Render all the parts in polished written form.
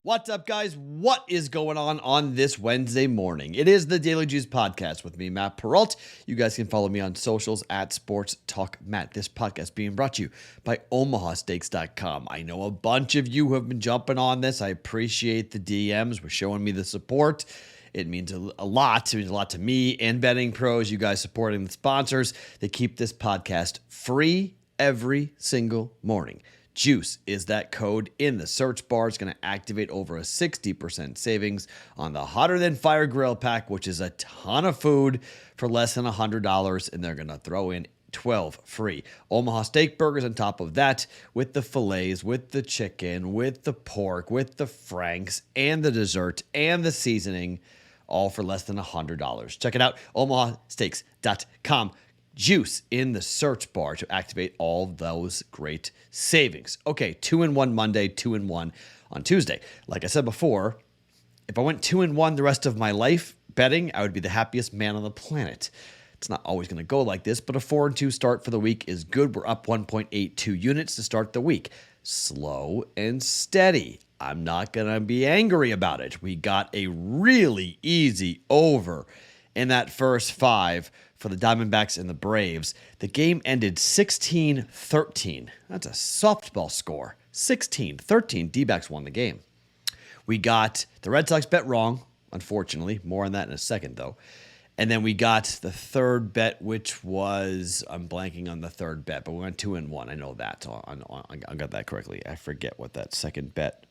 What's up, guys? What is going on this Wednesday morning? It is the Daily Juice Podcast with me, Matt Perrault. You guys can follow me on socials at Sports Talk Matt. This podcast being brought to you by OmahaSteaks.com. I know a bunch of you have been jumping on this. I appreciate the DMs. We're showing me the support. It means a lot. It means a lot to me and betting pros. You guys supporting the sponsors. They keep this podcast free every single morning. Juice is that code in the search bar. It's going to activate over a 60% savings on the Hotter Than Fire Grill Pack, which is a ton of food for less than $100, and they're going to throw in 12 free Omaha steak burgers on top of that, with the fillets, with the chicken, with the pork, with the franks, and the dessert, and the seasoning, all for less than $100. Check it out, omahasteaks.com. Juice in the search bar to activate all those great savings. Okay, 2-1 Monday, 2-1 on Tuesday. Like I said before, if I went 2-1 the rest of my life betting, I would be the happiest man on the planet. It's not always going to go like this, but a 4-2 start for the week is good. We're up 1.82 units to start the week. Slow and steady. I'm not going to be angry about it. We got a really easy over in that first five for the Diamondbacks and the Braves. The game ended 16-13. That's a softball score. 16-13. D-backs won the game. We got the Red Sox bet wrong, unfortunately. More on that in a second, though. And then we got the third bet, which was, I'm blanking on the third bet, but we went 2-1. I know that. So I got that correctly. I forget what that second bet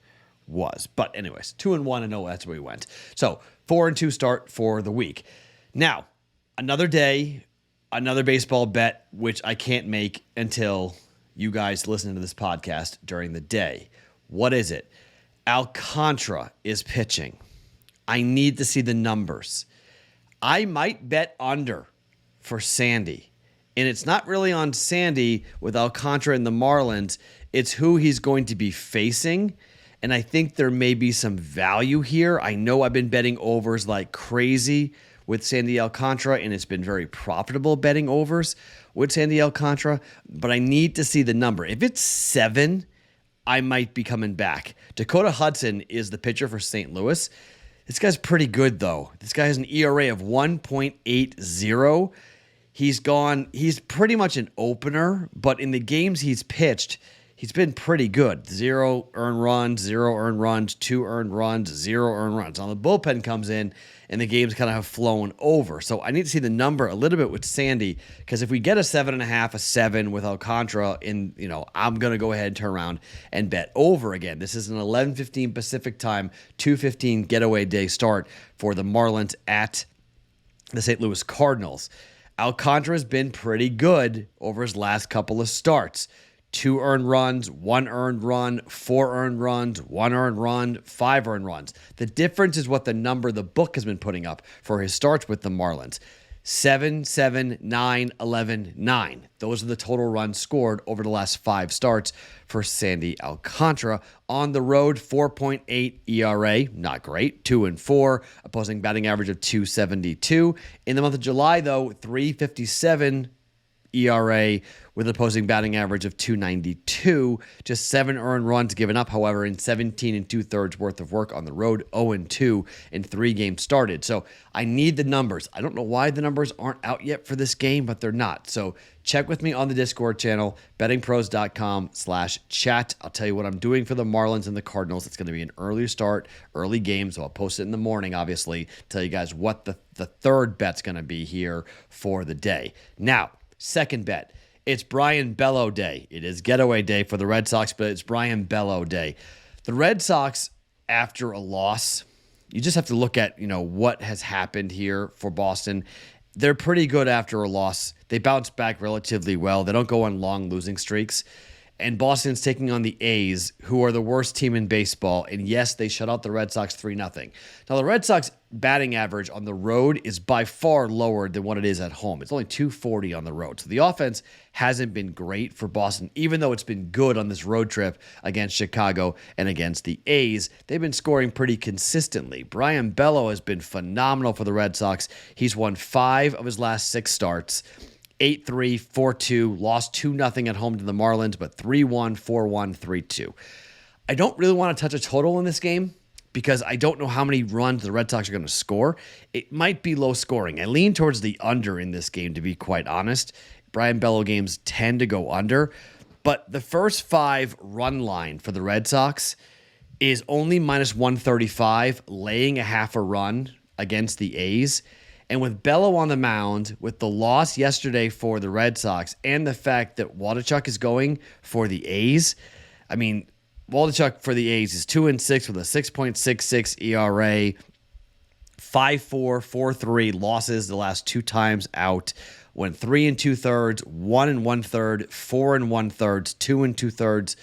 was. But anyways, 2-1, I know that's where we went. So 4-2 start for the week. Now, another day, another baseball bet, which I can't make until you guys listen to this podcast during the day. What is it? Alcantara is pitching. I need to see the numbers. I might bet under for Sandy. And it's not really on Sandy with Alcantara and the Marlins. It's who he's going to be facing. And I think there may be some value here. I know I've been betting overs like crazy with Sandy Alcantara, and it's been very profitable betting overs with Sandy Alcantara, but I need to see the number. If it's 7, I might be coming back. Dakota Hudson is the pitcher for St. Louis. This guy's pretty good, though. This guy has an ERA of 1.80. He's pretty much an opener, but in the games he's pitched, he's been pretty good. 0 earned runs, 0 earned runs, 2 earned runs, 0 earned runs. Now the bullpen comes in, and the games kind of have flown over. So I need to see the number a little bit with Sandy, because if we get a 7.5, a 7 with Alcantara, I'm going to go ahead and turn around and bet over again. This is an 11:15 Pacific time, 2:15 getaway day start for the Marlins at the St. Louis Cardinals. Alcantara has been pretty good over his last couple of starts. 2 earned runs, 1 earned run, 4 earned runs, 1 earned run, 5 earned runs. The difference is what the number the book has been putting up for his starts with the Marlins. 7, 7, 9, 11, 9. Those are the total runs scored over the last 5 starts for Sandy Alcantara. On the road, 4.8 ERA, not great. 2-4, opposing batting average of 272. In the month of July, though, 3.57 ERA with opposing batting average of 292. Just 7 earned runs given up, however, in 17 2/3 worth of work on the road, 0-2 in 3 games started. So I need the numbers. I don't know why the numbers aren't out yet for this game, but they're not. So check with me on the Discord channel, bettingpros.com/chat. I'll tell you what I'm doing for the Marlins and the Cardinals. It's going to be an early start, early game, so I'll post it in the morning, obviously, tell you guys what the third bet's going to be here for the day. Now, second bet. It's Brian Bello Day. It is getaway day for the Red Sox, but it's Brian Bello Day. The Red Sox, after a loss, you just have to look at, what has happened here for Boston. They're pretty good after a loss. They bounce back relatively well. They don't go on long losing streaks. And Boston's taking on the A's, who are the worst team in baseball. And yes, they shut out the Red Sox 3-0. Now, the Red Sox batting average on the road is by far lower than what it is at home. It's only 240 on the road. So the offense hasn't been great for Boston, even though it's been good on this road trip against Chicago and against the A's. They've been scoring pretty consistently. Brian Bello has been phenomenal for the Red Sox. He's won 5 of his last 6 starts. 8-3, 4-2, lost 2-0 at home to the Marlins, but 3-1, 4-1, 3-2. I don't really want to touch a total in this game. because I don't know how many runs the Red Sox are going to score. It might be low scoring. I lean towards the under in this game, to be quite honest. Brian Bello games tend to go under, but the first 5 run line for the Red Sox is only minus 135, laying a half a run against the A's. And with Bello on the mound, with the loss yesterday for the Red Sox, and the fact that Waldichuk is going for the A's, I mean, Waldichuk for the A's is 2-6 with a 6.66 ERA, 5.4, 4.3 losses the last 2 times out. Went 3 2/3, 1 1/3, 4 1/3, 2 2/3,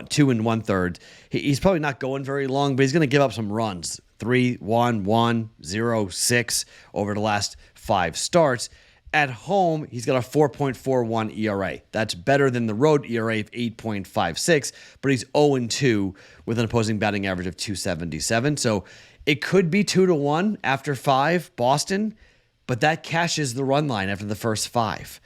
2 1/3. He's probably not going very long, but he's going to give up some runs. 3, 1, 1, 0, 6 over the last 5 starts. At home, he's got a 4.41 ERA. That's better than the road ERA of 8.56, but he's 0-2 with an opposing batting average of 277. So it could be 2-1 after 5, Boston, but that cashes the run line after the first 5.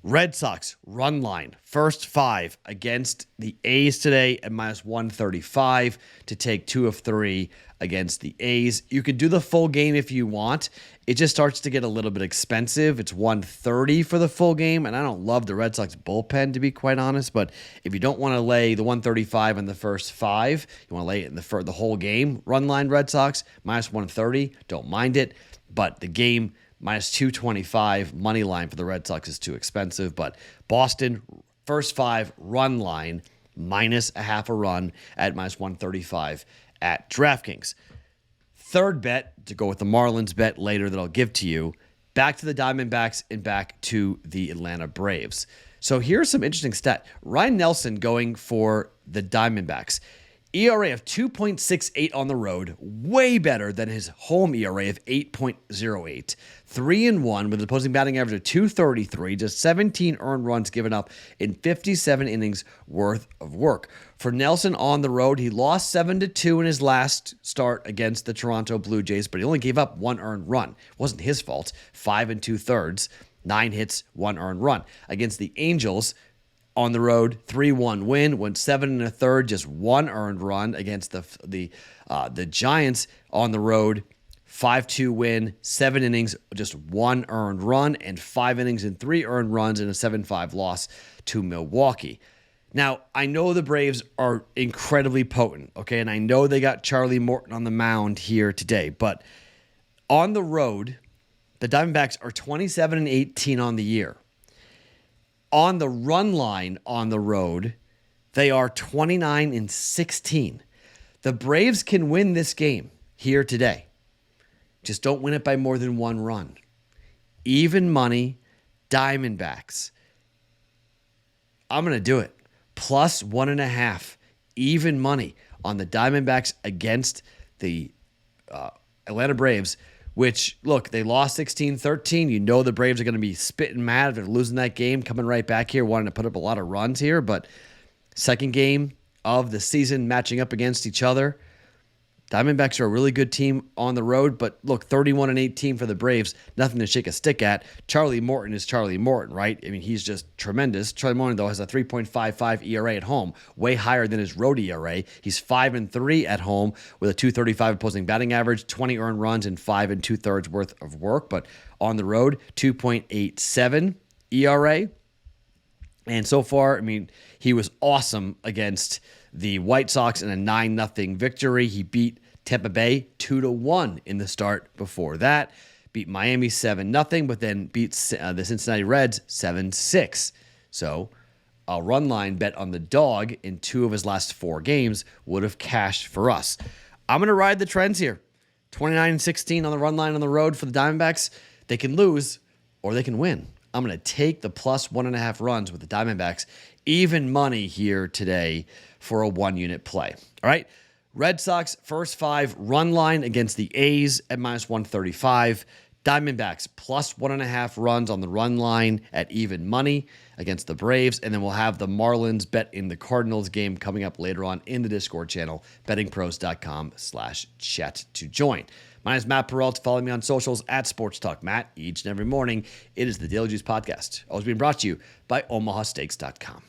Red Sox run line, first 5 against the A's today at minus 135 to take 2 of 3 against the A's. You could do the full game if you want. It just starts to get a little bit expensive. It's 130 for the full game, and I don't love the Red Sox bullpen, to be quite honest, but if you don't want to lay the 135 in the first 5, you want to lay it in the whole game, run line Red Sox, minus 130, don't mind it, but the game minus 225 money line for the Red Sox is too expensive. But Boston, first 5 run line, minus a half a run at minus 135 at DraftKings. Third bet, to go with the Marlins bet later that I'll give to you, back to the Diamondbacks and back to the Atlanta Braves. So here's some interesting stat. Ryan Nelson going for the Diamondbacks. ERA of 2.68 on the road, way better than his home ERA of 8.08. 3-1 with an opposing batting average of 233, just 17 earned runs given up in 57 innings worth of work. For Nelson on the road, he lost 7-2 in his last start against the Toronto Blue Jays, but he only gave up 1 earned run. It wasn't his fault. 5 2/3, 9 hits, 1 earned run. Against the Angels, on the road, 3-1 win, went 7 1/3, just 1 earned run against the Giants on the road. 5-2 win, 7 innings, just 1 earned run, and 5 innings and 3 earned runs in a 7-5 loss to Milwaukee. Now, I know the Braves are incredibly potent, okay, and I know they got Charlie Morton on the mound here today, but on the road, the Diamondbacks are 27-18 on the year. On the run line on the road, they are 29-16. The Braves can win this game here today. Just don't win it by more than 1 run. Even money, Diamondbacks. I'm going to do it. Plus 1.5. Even money on the Diamondbacks against the Atlanta Braves, which, look, they lost 16-13. You know the Braves are going to be spitting mad if they're losing that game, coming right back here, wanting to put up a lot of runs here. But second game of the season matching up against each other. Diamondbacks are a really good team on the road, but look, 31-18 for the Braves, nothing to shake a stick at. Charlie Morton is Charlie Morton, right? I mean, he's just tremendous. Charlie Morton, though, has a 3.55 ERA at home, way higher than his road ERA. He's 5-3 at home with a 235 opposing batting average, 20 earned runs, and 5 2/3 worth of work. But on the road, 2.87 ERA. And so far, I mean, he was awesome against the White Sox in a 9-0 victory. He beat Tampa Bay 2-1 in the start before that. Beat Miami 7-0, but then beat the Cincinnati Reds 7-6. So a run line bet on the dog in 2 of his last 4 games would have cashed for us. I'm going to ride the trends here. 29-16 on the run line on the road for the Diamondbacks. They can lose or they can win. I'm going to take the plus 1.5 runs with the Diamondbacks. Even money here today for a 1-unit play. All right. Red Sox, first 5 run line against the A's at minus 135. Diamondbacks, plus 1.5 runs on the run line at even money against the Braves. And then we'll have the Marlins bet in the Cardinals game coming up later on in the Discord channel, bettingpros.com/chat to join. My name is Matt Perrault. Follow me on socials at Sports Talk Matt each and every morning. It is the Daily Juice Podcast, always being brought to you by OmahaSteaks.com.